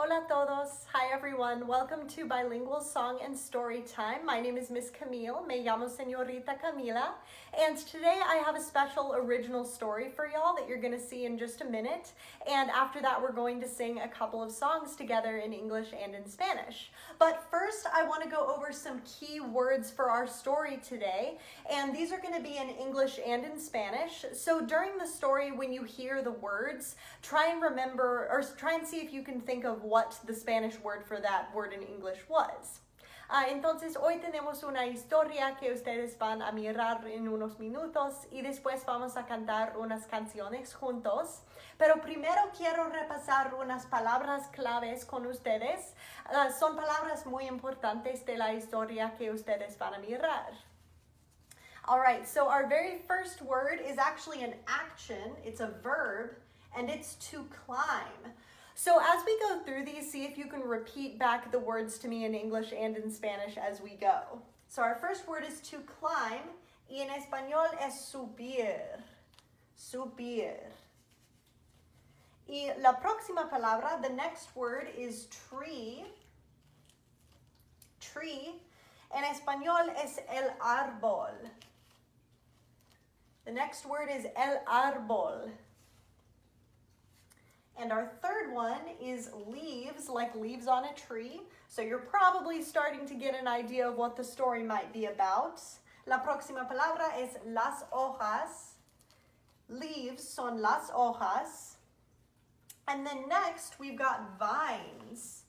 Hola todos. Hi everyone. Welcome to Bilingual Song and Story Time. My name is Miss Camille. Me llamo Señorita Camila. And today I have a special original story for y'all that you're going to see in just a minute. And after that, we're going to sing a couple of songs together in English and in Spanish. But first, I want to go over some key words for our story today. And these are going to be in English and in Spanish. So during the story, when you hear the words, try and remember, or try and see if you can think of what the Spanish word for that word in English was. Entonces hoy tenemos una historia que ustedes van a mirar en unos minutos y después vamos a cantar unas canciones juntos. Pero primero quiero repasar unas palabras claves con ustedes. Son palabras muy importantes de la historia que ustedes van a mirar. Alright, so our very first word is actually an action. It's a verb and it's to climb. So as we go through these, see if you can repeat back the words to me in English and in Spanish as we go. So our first word is to climb, y en español es subir. Subir. Y la próxima palabra, the next word is tree. Tree. En español es el árbol. The next word is el árbol. And our third one is leaves, like leaves on a tree. So you're probably starting to get an idea of what the story might be about. La próxima palabra es las hojas. Leaves son las hojas. And then next we've got vines.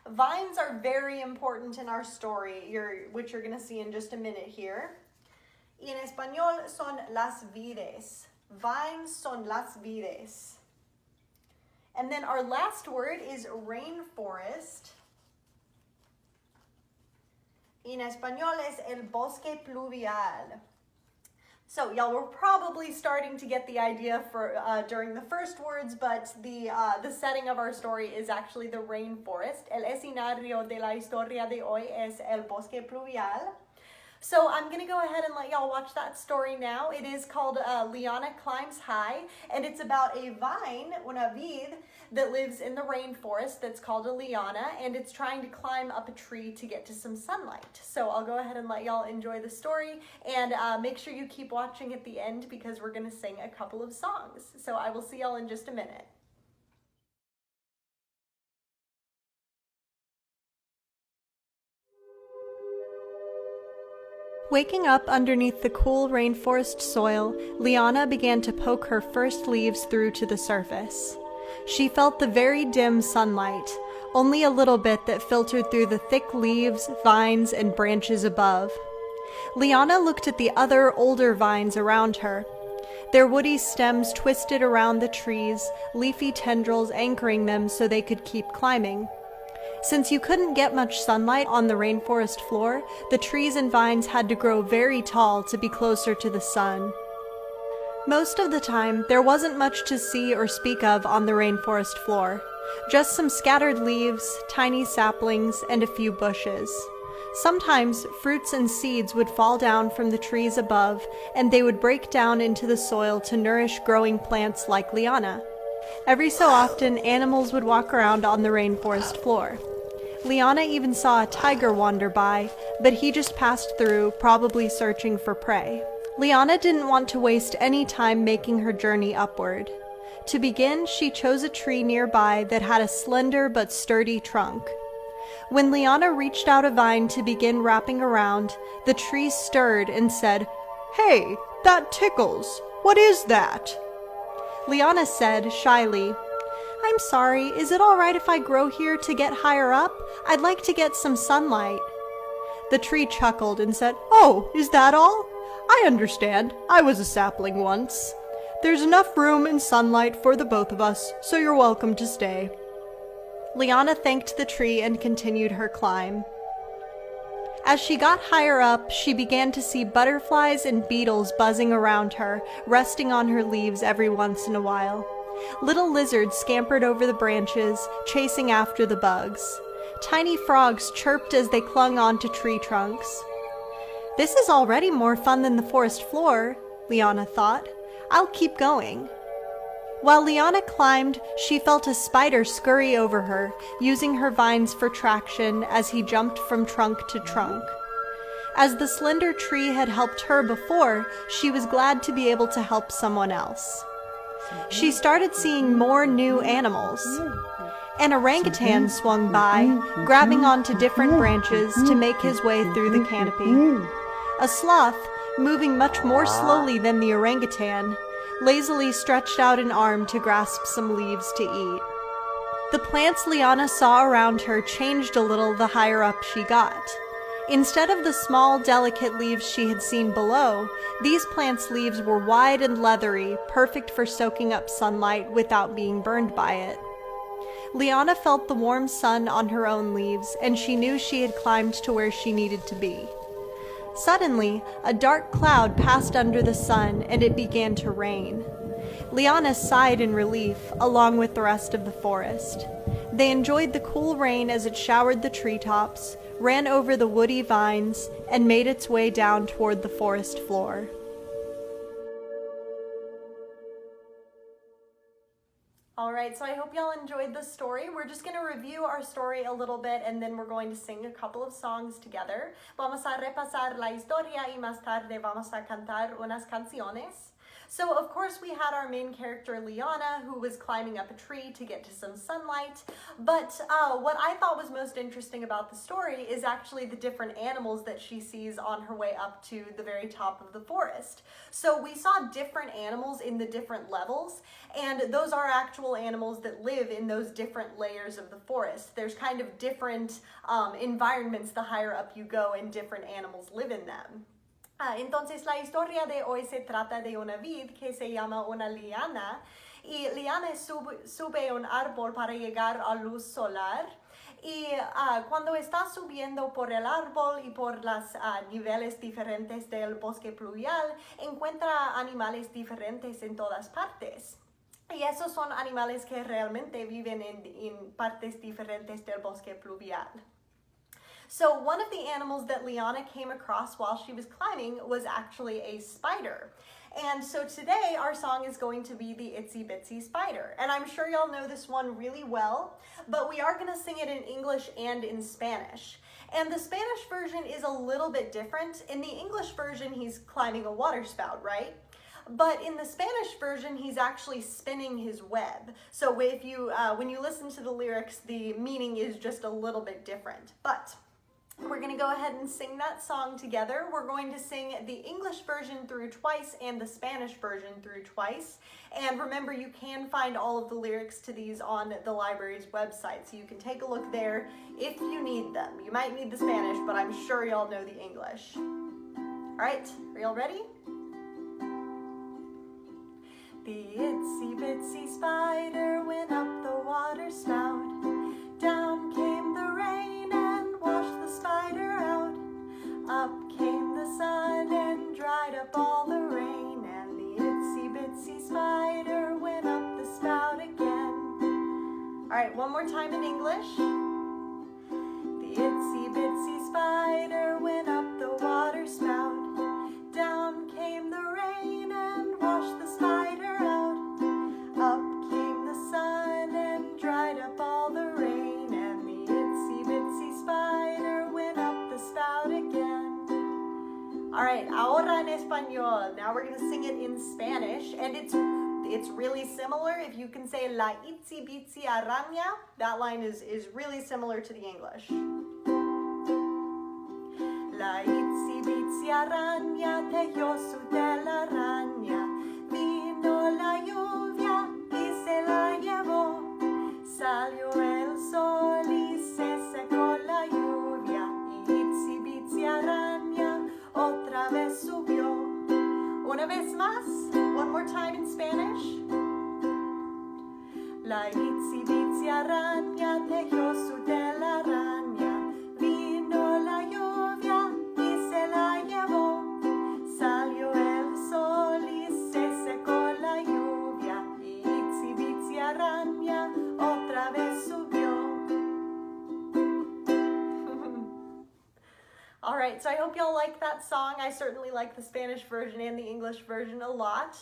Vines are very important in our story, which you're going to see in just a minute here. Y en español son las vides. Vines son las vides. And then our last word is rainforest. En español es el bosque pluvial. So y'all were probably starting to get the idea for during the first words, but the setting of our story is actually the rainforest. El escenario de la historia de hoy es el bosque pluvial. So I'm going to go ahead and let y'all watch that story now. It is called Liana Climbs High, and it's about a vine, una vid, that lives in the rainforest that's called a liana, and it's trying to climb up a tree to get to some sunlight. So I'll go ahead and let y'all enjoy the story, and make sure you keep watching at the end because we're going to sing a couple of songs. So I will see y'all in just a minute. Waking up underneath the cool rainforest soil, Liana began to poke her first leaves through to the surface. She felt the very dim sunlight, only a little bit that filtered through the thick leaves, vines, and branches above. Liana looked at the other, older vines around her. Their woody stems twisted around the trees, leafy tendrils anchoring them so they could keep climbing. Since you couldn't get much sunlight on the rainforest floor, the trees and vines had to grow very tall to be closer to the sun. Most of the time, there wasn't much to see or speak of on the rainforest floor. Just some scattered leaves, tiny saplings, and a few bushes. Sometimes, fruits and seeds would fall down from the trees above, and they would break down into the soil to nourish growing plants like Liana. Every so often, animals would walk around on the rainforest floor. Liana even saw a tiger wander by, but he just passed through, probably searching for prey. Liana didn't want to waste any time making her journey upward. To begin, she chose a tree nearby that had a slender but sturdy trunk. When Liana reached out a vine to begin wrapping around, the tree stirred and said, "Hey, that tickles. What is that?" Liana said, shyly, "I'm sorry, is it all right if I grow here to get higher up? I'd like to get some sunlight." The tree chuckled and said, "Oh, is that all? I understand. I was a sapling once. There's enough room and sunlight for the both of us, so you're welcome to stay." Liana thanked the tree and continued her climb. As she got higher up, she began to see butterflies and beetles buzzing around her, resting on her leaves every once in a while. Little lizards scampered over the branches, chasing after the bugs. Tiny frogs chirped as they clung onto tree trunks. "This is already more fun than the forest floor," Liana thought. "I'll keep going." While Liana climbed, she felt a spider scurry over her, using her vines for traction as he jumped from trunk to trunk. As the slender tree had helped her before, she was glad to be able to help someone else. She started seeing more new animals. An orangutan swung by, grabbing onto different branches to make his way through the canopy. A sloth, moving much more slowly than the orangutan, lazily stretched out an arm to grasp some leaves to eat. The plants Liana saw around her changed a little the higher up she got. Instead of the small, delicate leaves she had seen below, these plants' leaves were wide and leathery, perfect for soaking up sunlight without being burned by it. Liana felt the warm sun on her own leaves, and she knew she had climbed to where she needed to be. Suddenly, a dark cloud passed under the sun, and it began to rain. Liana sighed in relief, along with the rest of the forest. They enjoyed the cool rain as it showered the treetops, ran over the woody vines, and made its way down toward the forest floor. Alright, so I hope y'all enjoyed this story. We're just going to review our story a little bit and then we're going to sing a couple of songs together. Vamos a repasar la historia y más tarde vamos a cantar unas canciones. So of course we had our main character Liana, who was climbing up a tree to get to some sunlight, but what I thought was most interesting about the story is actually the different animals that she sees on her way up to the very top of the forest. So we saw different animals in the different levels, and those are actual animals that live in those different layers of the forest. There's kind of different environments the higher up you go, and different animals live in them. Entonces la historia de hoy se trata de una vid que se llama una liana, y Liana sube un árbol para llegar a luz solar, y cuando está subiendo por el árbol y por los niveles diferentes del bosque pluvial, encuentra animales diferentes en todas partes. Y esos son animales que realmente viven en partes diferentes del bosque pluvial. So one of the animals that Liana came across while she was climbing was actually a spider. And so today our song is going to be the Itsy Bitsy Spider. And I'm sure y'all know this one really well, but we are going to sing it in English and in Spanish. And the Spanish version is a little bit different. In the English version, he's climbing a water spout, right? But in the Spanish version, he's actually spinning his web. So if you, when you listen to the lyrics, the meaning is just a little bit different. But we're going to go ahead and sing that song together. We're going to sing the English version through twice and the Spanish version through twice. And remember, you can find all of the lyrics to these on the library's website, so you can take a look there if you need them. You might need the Spanish, but I'm sure y'all know the English. All right, are y'all ready? The itsy bitsy spider went up the water spout. Down came the rain and washed the spider out. Up came the sun and dried up all the rain, and the itsy bitsy spider went up the spout again. All right, one more time in English. The itsy bitsy spider went up the water spout. Down came the rain and washed the spider out. Up came the sun and dried up all the rain, and the itsy bitsy spider went up the spout again. All right, ahora en español. Now we're going to sing it in Spanish, and it's really similar. If you can say la itsy bitsy araña, that line is really similar to the English. La itsy bitsy araña tejió su telaraña. Vino la lluvia y se la llevó. Salió el sol y se secó la lluvia. Y itsy bitsy araña otra vez subió. Una vez más. One more time in Spanish. La itsy bitsy araña tejió su telaraña. Vino la lluvia y se la llevó. Salió el sol y se secó la lluvia. Y itsy bitsy araña otra vez subió. All right, so I hope y'all like that song. I certainly like the Spanish version and the English version a lot.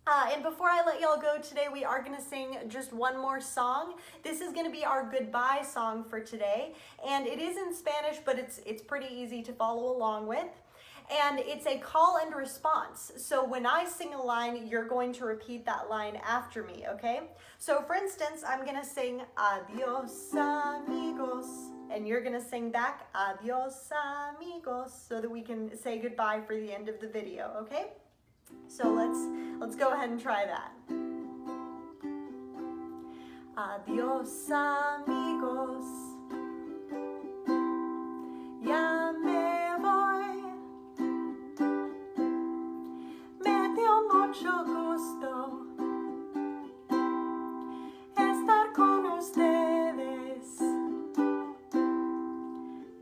And before I let y'all go today, we are going to sing just one more song. This is going to be our goodbye song for today. And it is in Spanish, but it's pretty easy to follow along with. And it's a call and response. So when I sing a line, you're going to repeat that line after me, okay? So for instance, I'm going to sing Adios amigos. And you're going to sing back Adios amigos so that we can say goodbye for the end of the video, okay? So let's go ahead and try that. Adios amigos, ya me voy. Me dio mucho gusto estar con ustedes.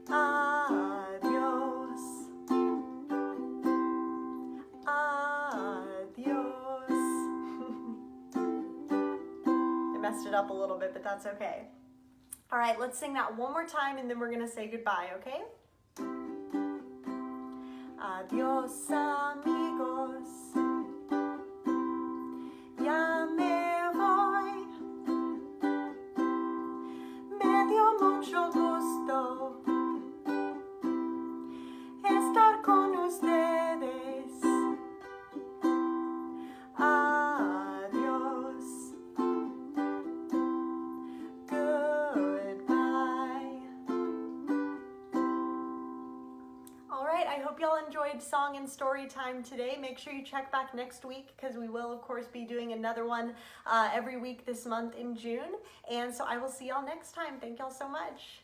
Adios. Messed it up a little bit, but that's okay. All right, let's sing that one more time and then we're gonna say goodbye, okay? Adios amigos, ya me voy. Me dio mucho gusto estar con ustedes. I hope y'all enjoyed song and story time today. Make sure you check back next week because we will, of course, be doing another one every week this month in June. And so I will see y'all next time. Thank y'all so much.